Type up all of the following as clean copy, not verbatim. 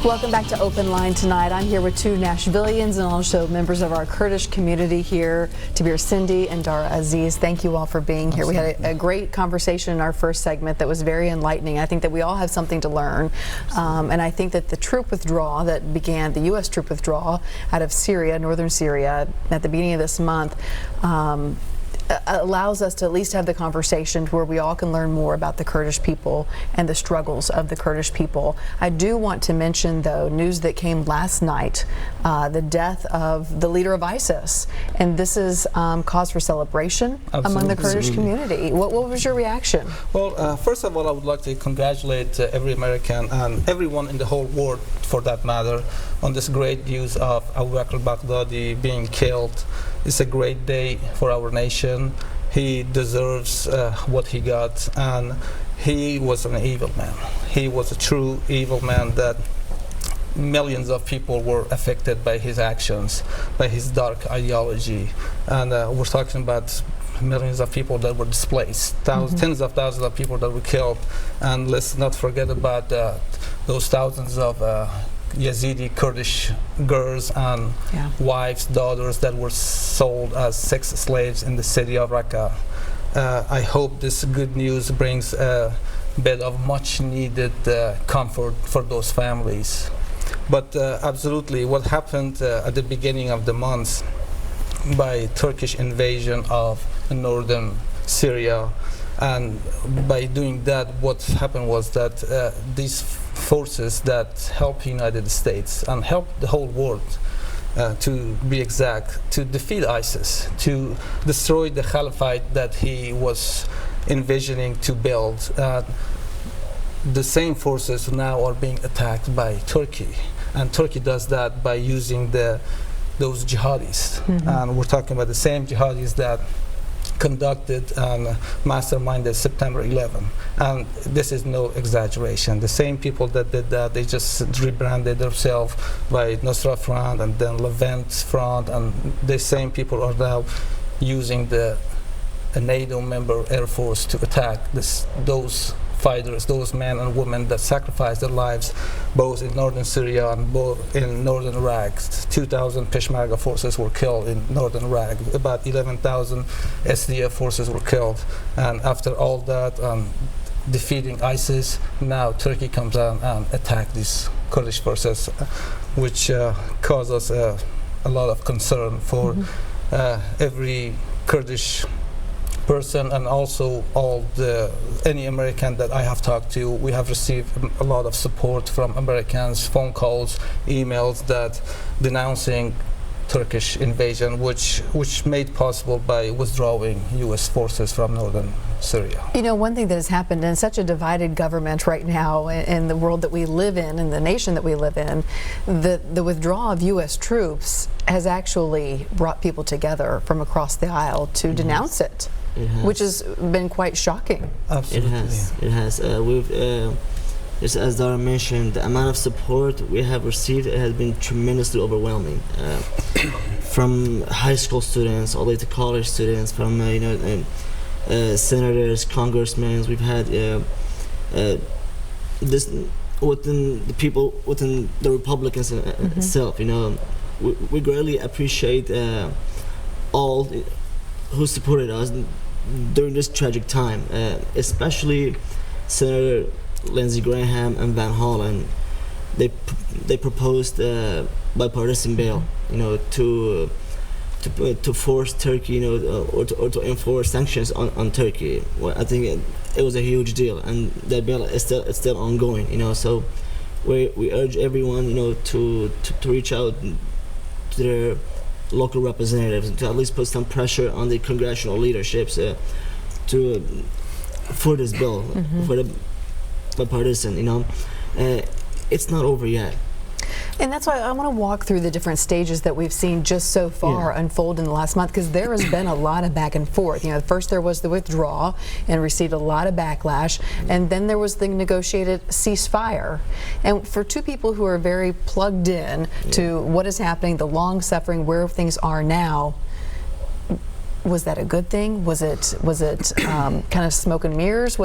Welcome back to Open Line tonight. I'm here with two Nashvillians and also members of our Kurdish community here, Tabeer Sindi and Dara Aziz. Thank you all for being here. We had a great conversation in our first segment that was very enlightening. I think that we all have something to learn. And I think that the troop withdrawal that began, the U.S. troop withdrawal out of Syria, Northern Syria, at the beginning of this month, allows us to at least have the conversation where we all can learn more about the Kurdish people and the struggles of the Kurdish people. I do want to mention, though, news that came last night, the death of the leader of ISIS. And this is cause for celebration among the Kurdish community. What was your reaction? Well, first of all, I would like to congratulate every American and everyone in the whole world, for that matter, on this great news of Abu Bakr al-Baghdadi being killed. It's a great day for our nation. He deserves what he got, and he was an evil man. He was a true evil man that millions of people were affected by his actions, by his dark ideology. And we're talking about millions of people that were displaced, tens of thousands of people that were killed. And let's not forget about those thousands of Yazidi Kurdish girls and wives, daughters that were sold as sex slaves in the city of Raqqa. I hope this good news brings a bit of much needed comfort for those families. But absolutely, what happened at the beginning of the month by Turkish invasion of northern Syria, and by doing that, what happened was that these forces that help the United States and help the whole world, to be exact, to defeat ISIS, to destroy the caliphate that he was envisioning to build. The same forces now are being attacked by Turkey, and Turkey does that by using those jihadis. And we're talking about the same jihadis that conducted and masterminded September 11. And this is no exaggeration. The same people that did that, they just rebranded themselves by Nusra Front and then Levant Front, and the same people are now using a NATO member Air Force to attack those fighters, those men and women that sacrificed their lives both in northern Syria and both in northern Iraq. 2,000 Peshmerga forces were killed in northern Iraq. About 11,000 SDF forces were killed. And after all that, defeating ISIS, now Turkey comes out and attacks these Kurdish forces, which causes a lot of concern for every Kurdish person, and also any American that I have talked to. We have received a lot of support from Americans, phone calls, emails that denouncing Turkish invasion, which made possible by withdrawing U.S. forces from northern Syria. You know, one thing that has happened in such a divided government right now in the world that we live in, in the nation that we live in, the withdrawal of U.S. troops has actually brought people together from across the aisle to denounce it. Which has been quite shocking. Absolutely. It has. Just as Dara mentioned, the amount of support we have received has been tremendously overwhelming. From high school students all the way to college students, from senators, congressmen. We've had this within the people, within the Republicans itself. You know, we greatly appreciate all who supported us during this tragic time, especially Senator Lindsey Graham and Van Hollen. They proposed a bipartisan bill, you know, to force Turkey, or to enforce sanctions on Turkey. Well, I think it was a huge deal, and that bill is still ongoing, you know. So we urge everyone, to reach out to their local representatives to at least put some pressure on the congressional leaderships for this bill, for the bipartisan. It's not over yet. And that's why I want to walk through the different stages that we've seen just so far unfold in the last month, because there has been a lot of back and forth. First there was the withdrawal and received a lot of backlash, and then there was the negotiated ceasefire. And for two people who are very plugged in to what is happening, the long suffering, where things are now, was that a good thing? Was it kind of smoke and mirrors?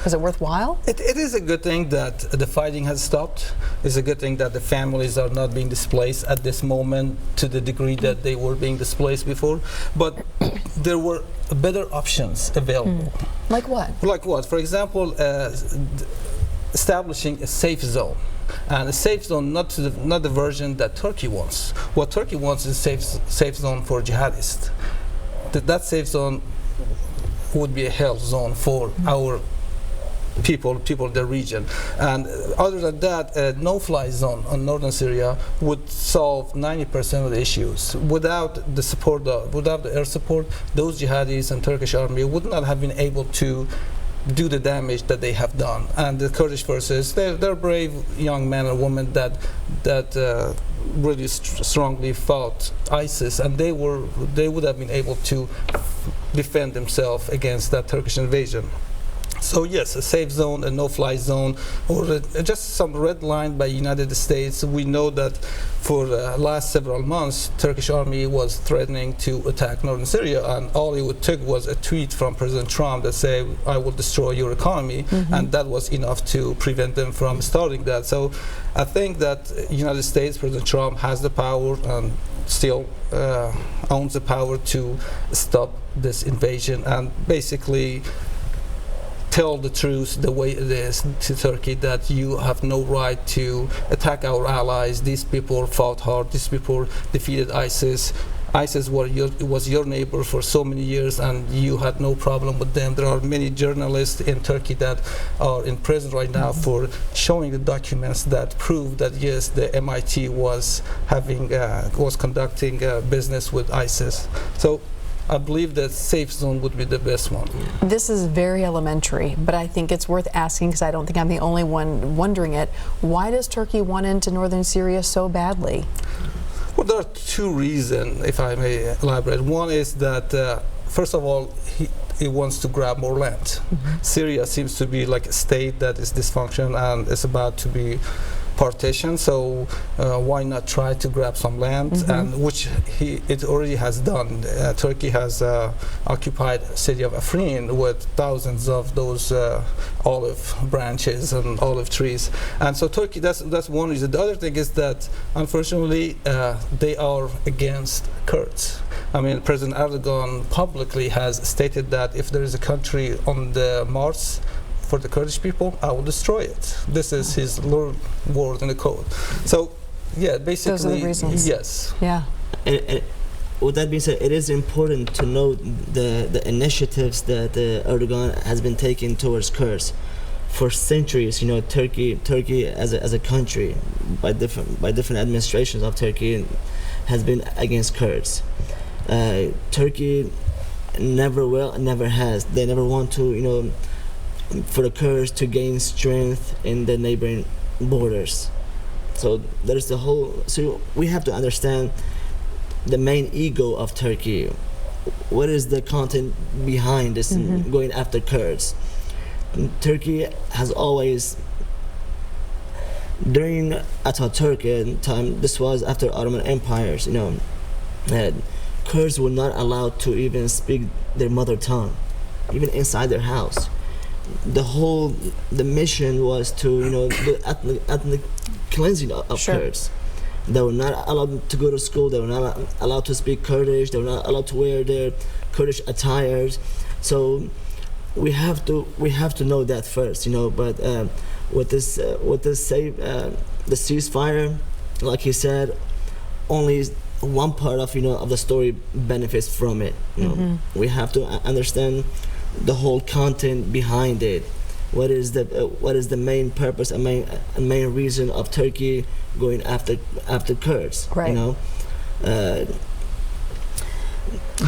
Was it worthwhile? It is a good thing that the fighting has stopped. It's a good thing that the families are not being displaced at this moment to the degree that they were being displaced before. But there were better options available. Like what? Like what? For example, establishing a safe zone. And a safe zone, not the version that Turkey wants. What Turkey wants is a safe zone for jihadists. That safe zone would be a hell zone for our people in the region. And other than that, a no-fly zone on Northern Syria would solve 90% of the issues. Without the support, without the air support, those jihadis and Turkish army would not have been able to do the damage that they have done. And the Kurdish forces, they're brave young men and women that really strongly fought ISIS, and they would have been able to defend themselves against that Turkish invasion. So yes, a safe zone, a no-fly zone, or just some red line by United States. We know that for the last several months, Turkish army was threatening to attack Northern Syria, and all it took was a tweet from President Trump that said, "I will destroy your economy," and that was enough to prevent them from starting that. So I think that United States, President Trump has the power and still owns the power to stop this invasion and basically tell the truth the way it is to Turkey, that you have no right to attack our allies. These people fought hard. These people defeated ISIS. ISIS was your neighbor for so many years, and you had no problem with them. There are many journalists in Turkey that are in prison right now for showing the documents that prove that yes, the MIT was conducting business with ISIS. So I believe that safe zone would be the best one. This is very elementary, but I think it's worth asking because I don't think I'm the only one wondering it. Why does Turkey want into northern Syria so badly? Well, there are two reasons, if I may elaborate. One is that, first of all, he wants to grab more land. Syria seems to be like a state that is dysfunctional and is about to be partition, so why not try to grab some land, and which it already has done. Turkey has occupied the city of Afrin with thousands of those olive branches and olive trees, and so Turkey, that's one reason. The other thing is that unfortunately they are against Kurds. I mean, President Erdogan publicly has stated that if there is a country on the Mars for the Kurdish people, I will destroy it. This is his word in the code. So, yeah, basically, those are the reasons. Yes. Yeah. And with that being said, it is important to note the initiatives that Erdogan has been taking towards Kurds. For centuries, you know, Turkey as a country, by different administrations of Turkey, has been against Kurds. Turkey never has. They never want to, you know, for the Kurds to gain strength in the neighboring borders. So there's the whole. So we have to understand the main ego of Turkey. What is the content behind this going after Kurds? Turkey has always, during Ataturk time, this was after Ottoman empires, you know, Kurds were not allowed to even speak their mother tongue, even inside their house. The mission was to, you know, the ethnic cleansing of Kurds. They were not allowed to go to school. They were not allowed to speak Kurdish. They were not allowed to wear their Kurdish attires. So we have to know that first, you know. But with the ceasefire, like he said, only one part of, you know, of the story benefits from it. You know, we have to understand the whole content behind it. What is the main purpose and main reason of Turkey going after Kurds? Right. You know,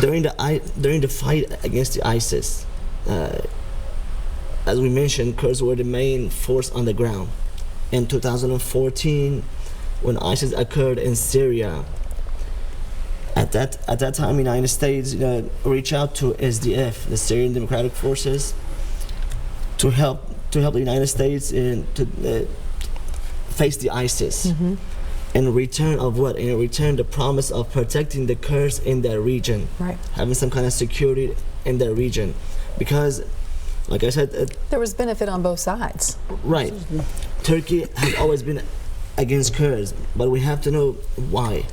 during the fight against the ISIS, as we mentioned, Kurds were the main force on the ground. In 2014, when ISIS occurred in Syria, at that time, the United States reached out to SDF, the Syrian Democratic Forces, to help the United States to face the ISIS. In return of what? In return, the promise of protecting the Kurds in their region, right, having some kind of security in their region, because like I said, There was benefit on both sides. right. Turkey has always been against Kurds, but we have to know why.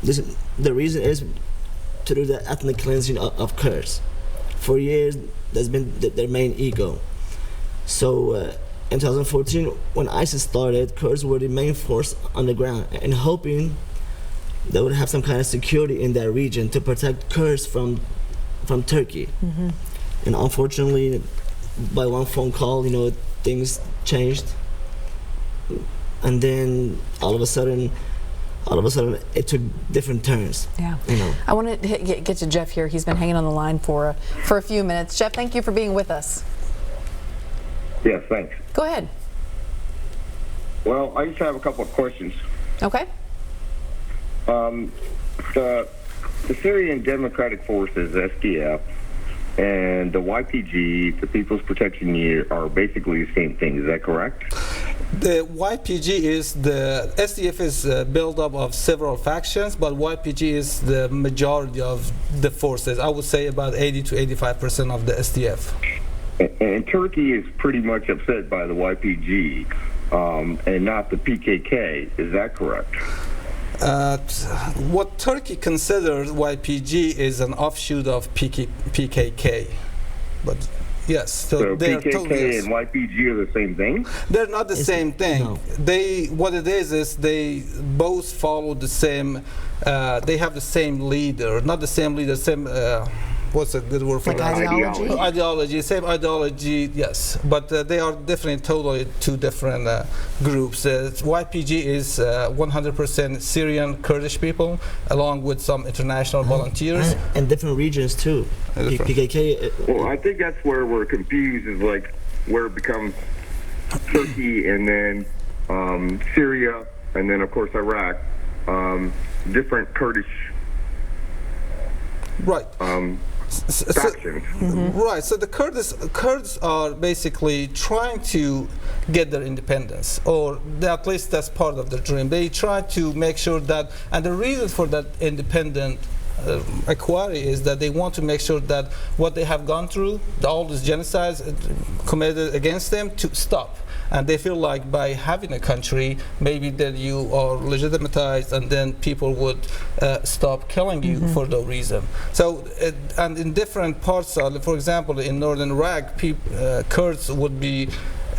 The reason is to do the ethnic cleansing of Kurds. For years, that's been their main ego. So in 2014, when ISIS started, Kurds were the main force on the ground, and hoping they would have some kind of security in that region to protect Kurds from Turkey. And unfortunately, by one phone call, things changed, and then all of a sudden, it took different turns. Yeah. I want to get to Jeff here. He's been hanging on the line for a few minutes. Jeff, thank you for being with us. Yes, thanks. Go ahead. Well, I just have a couple of questions. Okay. The Syrian Democratic Forces, SDF, and the YPG, the People's Protection Unit, are basically the same thing. Is that correct? The YPG is the SDF is built up of several factions, but YPG is the majority of the forces. I would say about 80 to 85% of the SDF. And Turkey is pretty much upset by the YPG and not the PKK. Is that correct? What Turkey considers YPG is an offshoot of PKK, but yes, so they PKK are totally, yes. and YPG are the same thing? They're not the same thing. No. What it is they both follow the same. They have the same leader, not the same leader, same. What's a good word for Like that? ideology? Ideology, same ideology, yes. But they are definitely totally two different groups. YPG is 100% Syrian Kurdish people, along with some international volunteers. And different regions too. PKK. Well, I think that's where we're confused, is like where it becomes Turkey and then Syria and then, of course, Iraq, different Kurdish Right. factions. Right, so the Kurds are basically trying to get their independence, or at least that's part of their dream. They try to make sure that, and the reason for that independent inquiry is that they want to make sure that what they have gone through, all these genocides committed against them, to stop. And they feel like by having a country, maybe that you are legitimatized, and then people would stop killing you for no reason. So, and in different parts of, for example, in northern Iraq, Kurds would be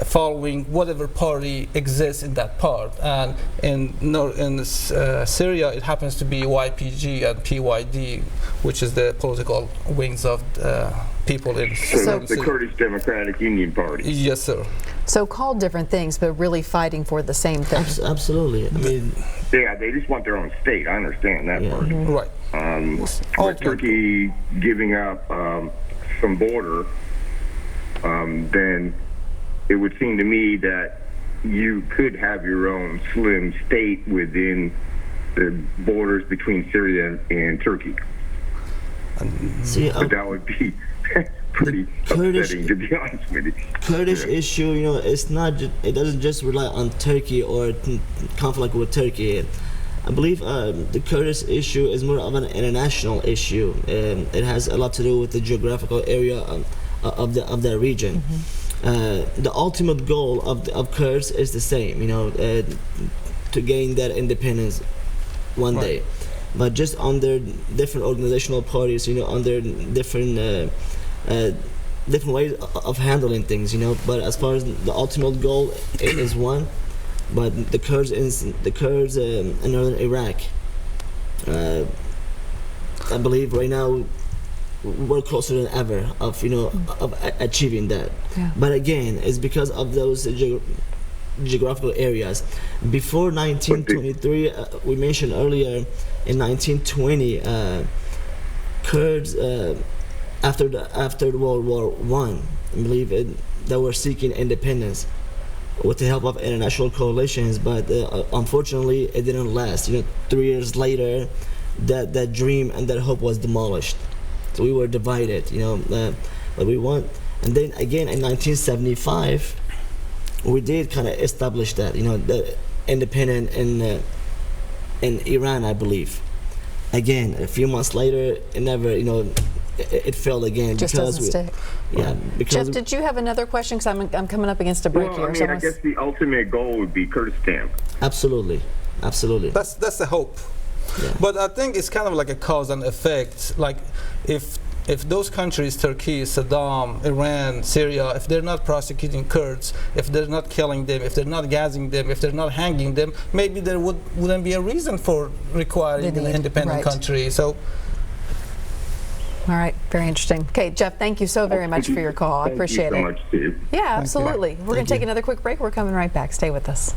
following whatever party exists in that part, and in Syria it happens to be YPG and PYD, which is the political wings of people in So that's the Syria. Kurdish Democratic Union Party. Yes, sir. So called different things, but really fighting for the same thing. Absolutely. I mean, Yeah, they just want their own state. I understand that part. Right. With Turkey giving up some border, then it would seem to me that you could have your own slim state within the borders between Syria and Turkey. see, But that would be pretty Kurdish- upsetting, to be honest with you. Kurdish issue, it's not. It doesn't just rely on Turkey or conflict with Turkey. I believe the Kurdish issue is more of an international issue. It has a lot to do with the geographical area of that region. The ultimate goal of Kurds is the same, to gain that independence one day, but just under different organizational parties, under different different ways of handling things, But as far as the ultimate goal, it is one. But the Kurds in northern Iraq, I believe right now we're closer than ever of achieving that. Yeah. But again, it's because of those geographical areas. Before 1923, we mentioned earlier, in 1920, Kurds after World War I believe they were seeking independence with the help of international coalitions, but unfortunately it didn't last. 3 years later, that dream and that hope was demolished. So we were divided, but we won. And then again in 1975, we did kind of establish that, the independent in Iran, I believe. Again, a few months later, it never, it failed again. Just because doesn't stick. Yeah, because Jeff, did you have another question? Because I'm coming up against a break Well, here. I So mean, I guess the ultimate goal would be Kurdistan. absolutely. That's the hope. Yeah. But I think it's kind of like a cause and effect. Like if those countries, Turkey, Saddam, Iran, Syria, if they're not prosecuting Kurds, if they're not killing them, if they're not gassing them, if they're not hanging them, maybe there wouldn't be a reason for requiring an independent country. So. All right, very interesting. Okay, Jeff, thank you so very much for your call. I appreciate it. Thank you so much, Steve. Yeah, absolutely. We're going to take another quick break. We're coming right back. Stay with us.